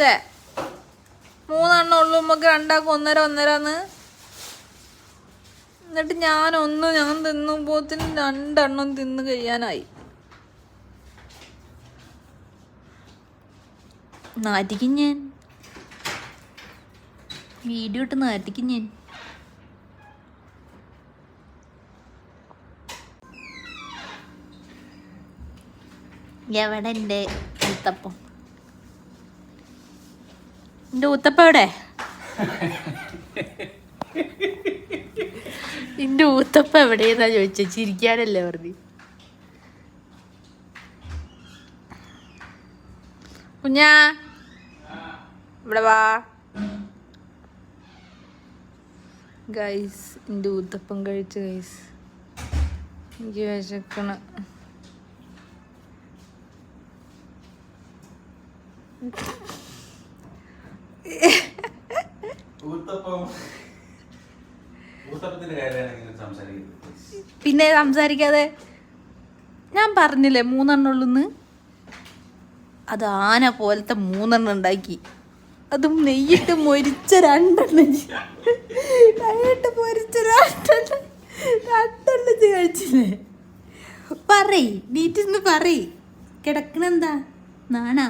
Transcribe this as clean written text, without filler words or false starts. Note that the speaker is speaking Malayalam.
പറഞ്ഞില്ലേ 3 എണ്ണം ഉള്ളൂ, നമുക്ക് 2 ആക്കും 1.5 എന്നിട്ട് ഞാൻ തിന്നുമ്പോത്തിന് 2 എണ്ണം തിന്ന് കഴിയാനായി. നാറ്റിക്കും ഞാൻ, വീഡിയോ ഇട്ട് നാറ്റിക്കും ഞാൻ. എവിടെ എൻ്റെ ഊത്തപ്പം? എൻ്റെ ഊത്തപ്പം എവിടെ? എൻ്റെ ഊത്തപ്പം എവിടെയെന്നാ ചോദിച്ചേ, ചിരിക്കാനല്ലേ പറഞ്ഞു. കുഞ്ഞാ ഇവിടെ വാ. ഗൈസ് എൻ്റെ ഊത്തപ്പം കഴിച്ച് ഗൈസ്, എനിക്ക് വിശക്കണം. പിന്നെ സംസാരിക്കാതെ, ഞാൻ പറഞ്ഞില്ലേ 3 എണ്ണം ഉള്ളൂന്ന്. അത് ആന പോലത്തെ 3 എണ്ണം ഉണ്ടാക്കി, അതും നെയ്യിട്ട് മൊരിച്ച 2 എണ്ണം, നെയ്യിട്ട് മൊരിച്ച 2 എണ്ണം കഴിച്ചില്ലേ? പറയ്, നീറ്റിന്ന് പറയ്. കിടക്കണെന്താ നാണാ?